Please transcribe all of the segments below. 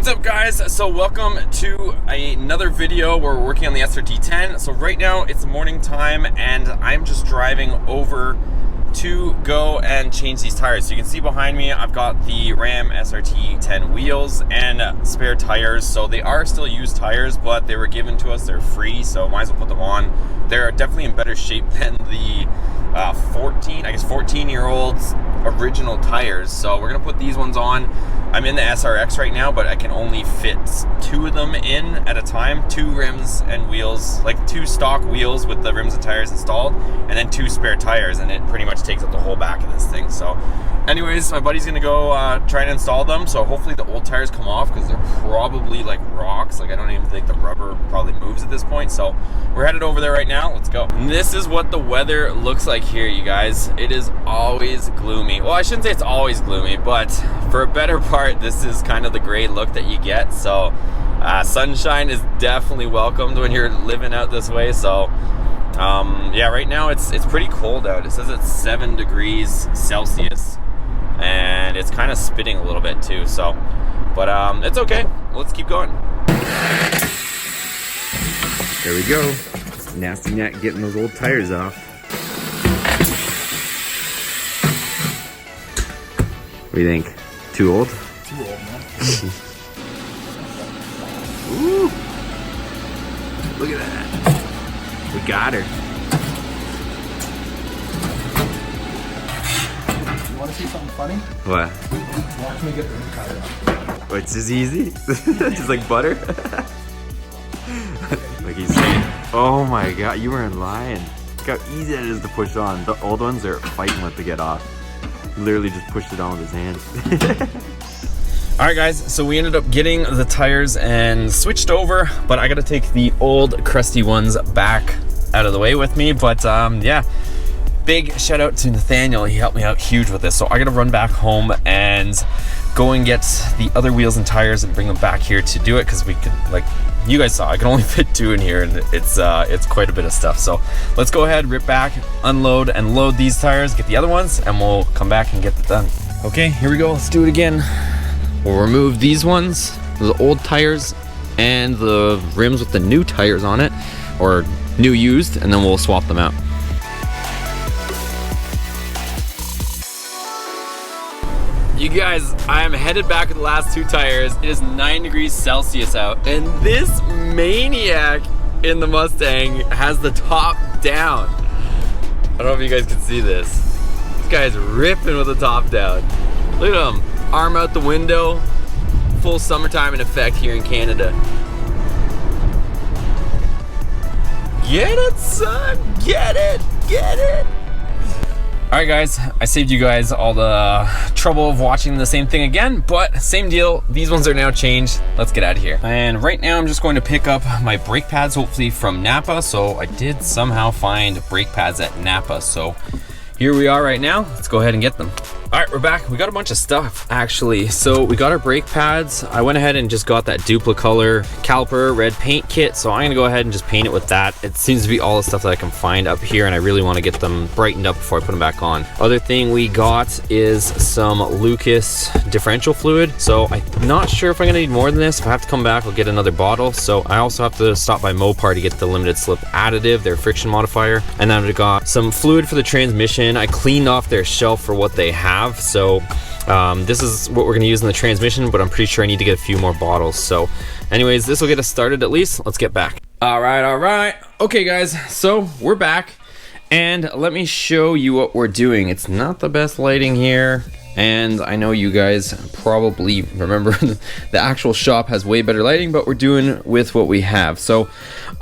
What's up, guys? So welcome to another video where we're working on the SRT-10. So right now it's morning time and I'm just driving over to go and change these tires. So you can see behind me I've got the RAM SRT-10 wheels and spare tires. So they are still used tires, but they were given to us, they're free, so might as well put them on. They're definitely in better shape than the 14-year-old original tires. So we're gonna put these ones on. I'm in the SRX right now, but I can only fit 2 of them in at a time. 2 rims and wheels, like 2 stock wheels with the rims and tires installed, and then 2 spare tires, and it pretty much takes up the whole back of this thing. So anyways, my buddy's gonna go try and install them. So hopefully the old tires come off, because they're probably like rocks. Like I don't even think the rubber probably moves at this point. So we're headed over there right now. Let's go. And this is what the weather looks like here, you guys. It is always gloomy. Well, I shouldn't say it's always gloomy, but for a better part, this is kind of the gray look that you get. So sunshine is definitely welcomed when you're living out this way. So yeah, right now it's pretty cold out. It says it's 7 degrees Celsius and it's kind of spitting a little bit too. So but it's okay, let's keep going. There we go. Nasty Nat getting those old tires off. What do you think? Too old? Too old, man. Ooh! Look at that. We got her. You want to see something funny? What? Watch me get the new tire off. Oh, it's just easy? Just like butter? Like he's saying, oh my god, you weren't lying. Look how easy it is to push on. The old ones are fighting with to get off. He literally just pushed it on with his hand. Alright guys, so we ended up getting the tires and switched over, but I gotta take the old crusty ones back out of the way with me. But yeah, big shout out to Nathaniel. He helped me out huge with this. So I gotta run back home and go and get the other wheels and tires and bring them back here to do it, because we could, like you guys saw, I can only fit 2 in here, and it's quite a bit of stuff. So let's go ahead, rip back, unload and load these tires, get the other ones, and we'll come back and get it done. Okay, here we go, let's do it again. We'll remove these ones, the old tires and the rims with the new tires on it, or new used, and then we'll swap them out. You guys, I am headed back with the last 2 tires. It is 9 degrees Celsius out, and this maniac in the Mustang has the top down. I don't know if you guys can see this. This guy's ripping with the top down. Look at him, arm out the window. Full summertime in effect here in Canada. Get it, son, get it, get it. Alright guys, I saved you guys all the trouble of watching the same thing again, but same deal, these ones are now changed. Let's get out of here. And right now I'm just going to pick up my brake pads, hopefully from Napa. So I did somehow find brake pads at Napa, so here we are right now. Let's go ahead and get them. All right, we're back. We got a bunch of stuff actually. So we got our brake pads. I went ahead and just got that Duplicolor caliper red paint kit. So I'm gonna go ahead and just paint it with that. It seems to be all the stuff that I can find up here, and I really want to get them brightened up before I put them back on. Other thing we got is some Lucas differential fluid. So I'm not sure if I'm gonna need more than this. If I have to come back, I'll get another bottle. So I also have to stop by Mopar to get the limited slip additive, their friction modifier. And then I got some fluid for the transmission. I cleaned off their shelf for what they have. So this is what we're going to use in the transmission, but I'm pretty sure I need to get a few more bottles. So anyways, this will get us started at least. Let's get back. All right. Okay guys, so we're back, and let me show you what we're doing. It's not the best lighting here, and I know you guys probably remember the actual shop has way better lighting, but we're doing with what we have. So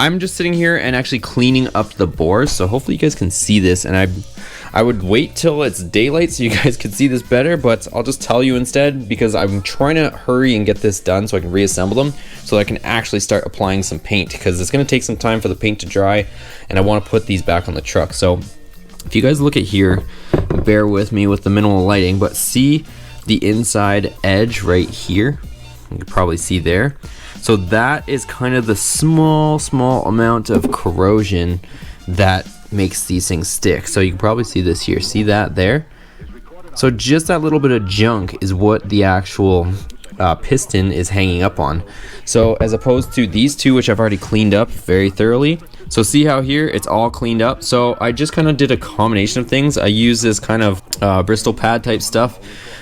I'm just sitting here and actually cleaning up the bores, so hopefully you guys can see this. And I would wait till it's daylight so you guys could see this better, but I'll just tell you instead, because I'm trying to hurry and get this done so I can reassemble them, so I can actually start applying some paint, because it's going to take some time for the paint to dry, and I want to put these back on the truck. So if you guys look at here, bear with me with the minimal lighting, but see the inside edge right here? You can probably see there. So that is kind of the small amount of corrosion that makes these things stick. So you can probably see this here. See that there? So just that little bit of junk is what the actual piston is hanging up on. So as opposed to these two, which I've already cleaned up very thoroughly. So see how here it's all cleaned up. So I just kind of did a combination of things. I used this kind of Bristol pad type stuff,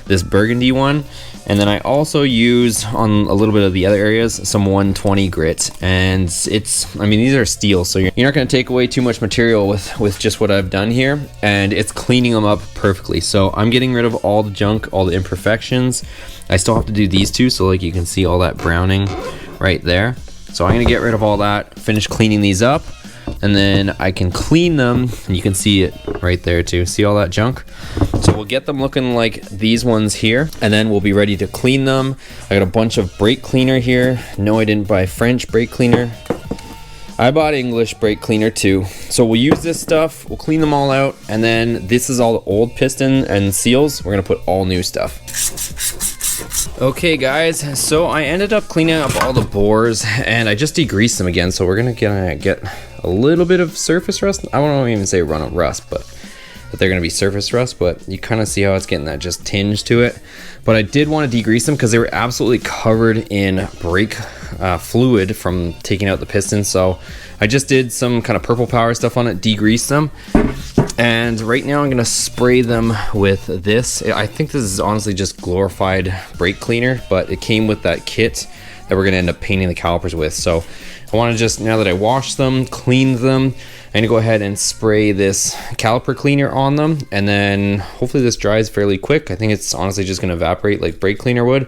this burgundy one, and then I also use on a little bit of the other areas some 120 grit. And it's, I mean, these are steel, so you're not going to take away too much material with just what I've done here, and it's cleaning them up perfectly. So I'm getting rid of all the junk, all the imperfections. I still have to do these two, so like you can see all that browning right there. So I'm gonna get rid of all that, finish cleaning these up, and then I can clean them, and you can see it right there too. See all that junk? So we'll get them looking like these ones here, and then we'll be ready to clean them. I got a bunch of brake cleaner here. No, I didn't buy French brake cleaner. I bought English brake cleaner too. So we'll use this stuff, we'll clean them all out, and then this is all the old piston and seals. We're gonna put all new stuff. Okay guys, so I ended up cleaning up all the bores and I just degreased them again. So we're gonna get a little bit of surface rust. I won't even say run of rust, but that they're gonna be surface rust, but you kind of see how it's getting that just tinge to it. But I did want to degrease them because they were absolutely covered in brake fluid from taking out the piston. So I just did some kind of purple power stuff on it, degreased them. And right now I'm gonna spray them with this. I think this is honestly just glorified brake cleaner, but it came with that kit that we're gonna end up painting the calipers with. So I wanna just, now that I washed them, cleaned them, I'm gonna go ahead and spray this caliper cleaner on them, and then hopefully this dries fairly quick. I think it's honestly just gonna evaporate like brake cleaner would.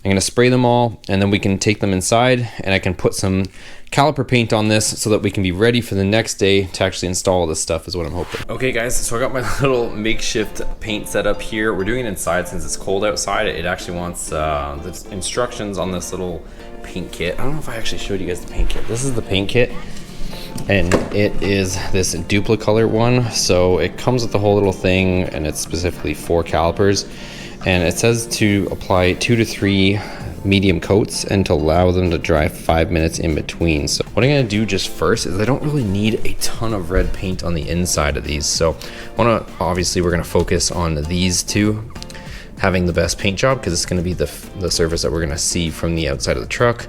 I'm gonna spray them all, and then we can take them inside and I can put some caliper paint on this so that we can be ready for the next day to actually install this stuff, is what I'm hoping. Okay guys, so I got my little makeshift paint set up here. We're doing it inside since it's cold outside. It actually wants the instructions on this little paint kit. I don't know if I actually showed you guys the paint kit. This is the paint kit, and it is this duplicolor one. So it comes with the whole little thing, and it's specifically for calipers. And it says to apply 2 to 3 medium coats and to allow them to dry 5 minutes in between. So what I'm gonna do just first is I don't really need a ton of red paint on the inside of these. So obviously we're gonna focus on these two having the best paint job, because it's gonna be the surface that we're gonna see from the outside of the truck.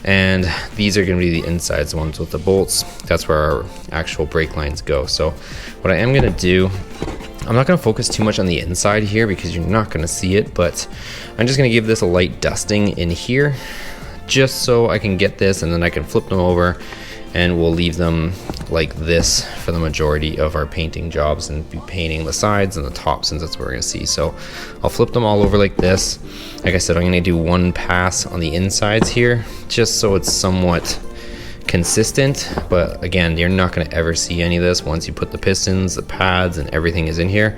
And these are gonna be the insides ones with the bolts. That's where our actual brake lines go. So what I am gonna do, I'm not gonna focus too much on the inside here because you're not gonna see it, but I'm just gonna give this a light dusting in here just so I can get this, and then I can flip them over and we'll leave them like this for the majority of our painting jobs and be painting the sides and the top, since that's what we're gonna see. So I'll flip them all over like this. Like I said, I'm gonna do one pass on the insides here just so it's somewhat consistent, but again, you're not going to ever see any of this once you put the pistons, the pads, and everything is in here.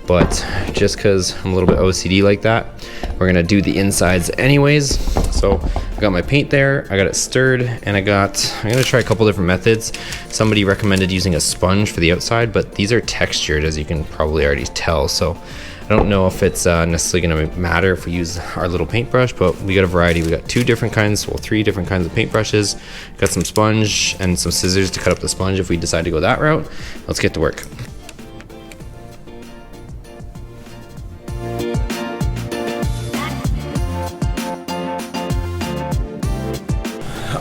But just because I'm a little bit OCD like that, we're going to do the insides anyways. So I got my paint there, I got it stirred, and I'm going to try a couple different methods. Somebody recommended using a sponge for the outside, but these are textured, as you can probably already tell. So I don't know if it's necessarily going to matter if we use our little paintbrush, but we got a variety. We got 2 different kinds, well, 3 different kinds of paintbrushes. Got some sponge and some scissors to cut up the sponge if we decide to go that route. Let's get to work.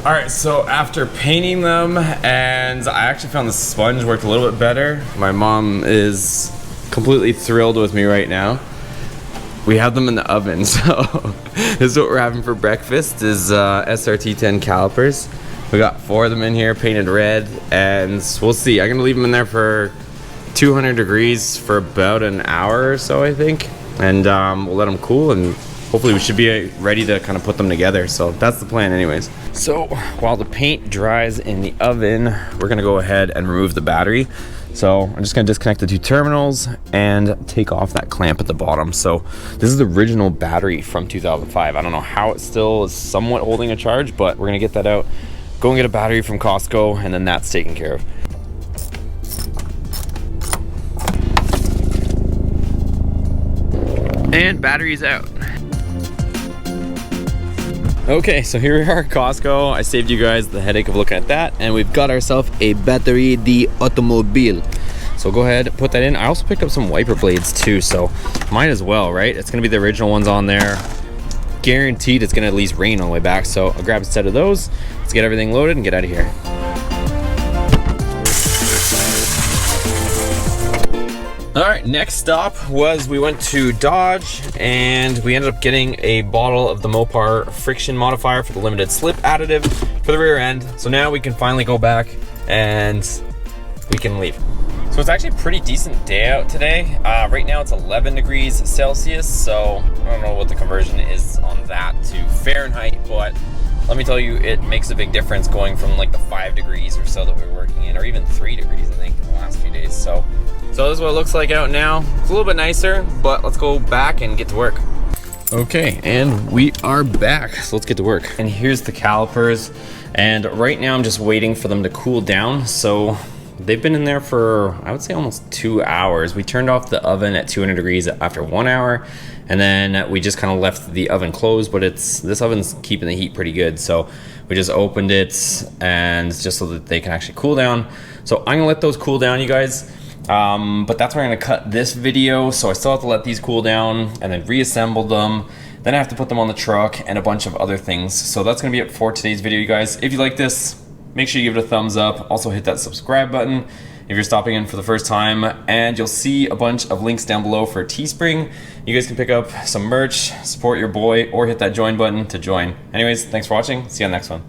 All right, so after painting them, and I actually found the sponge worked a little bit better. My mom is completely thrilled with me right now. We have them in the oven, so this is what we're having for breakfast, is SRT-10 calipers. We got 4 of them in here painted red, and we'll see. I'm gonna leave them in there for 200 degrees for about an hour or so, I think, and we'll let them cool, and hopefully we should be ready to kind of put them together. So that's the plan anyways. So while the paint dries in the oven, we're gonna go ahead and remove the battery. So I'm just gonna disconnect the 2 terminals and take off that clamp at the bottom. So this is the original battery from 2005. I don't know how it still is somewhat holding a charge, but we're gonna get that out, go and get a battery from Costco, and then that's taken care of. And battery's out. Okay, so here we are at Costco. I saved you guys the headache of looking at that, and we've got ourselves a battery de automobile. So go ahead, put that in. I also picked up some wiper blades too, so might as well, right? It's gonna be the original ones on there. guaranteed it's gonna at least rain on the way back. So I'll grab a set of those. Let's get everything loaded and get out of here. All right, next stop was we went to Dodge and we ended up getting a bottle of the Mopar friction modifier for the limited slip additive for the rear end. So now we can finally go back and we can leave. So it's actually a pretty decent day out today. Right now it's 11 degrees Celsius, so I don't know what the conversion is on that to Fahrenheit, but let me tell you, it makes a big difference going from like the 5 degrees or so that we were working in, or even 3 degrees I think in the last few days. So this is what it looks like out now. It's a little bit nicer, but let's go back and get to work. Okay, and we are back, so let's get to work. And here's the calipers, and right now I'm just waiting for them to cool down. So they've been in there for, I would say, almost 2 hours. We turned off the oven at 200 degrees after 1 hour, and then we just kind of left the oven closed, but this oven's keeping the heat pretty good. So we just opened it, and just so that they can actually cool down. So I'm gonna let those cool down, you guys. But that's where I'm gonna cut this video. So I still have to let these cool down and then reassemble them. Then I have to put them on the truck and a bunch of other things. So that's gonna be it for today's video, you guys. If you like this, make sure you give it a thumbs up. Also hit that subscribe button if you're stopping in for the first time, and you'll see a bunch of links down below for Teespring. You guys can pick up some merch, support your boy, or hit that join button to join. Anyways, thanks for watching. See you on the next one.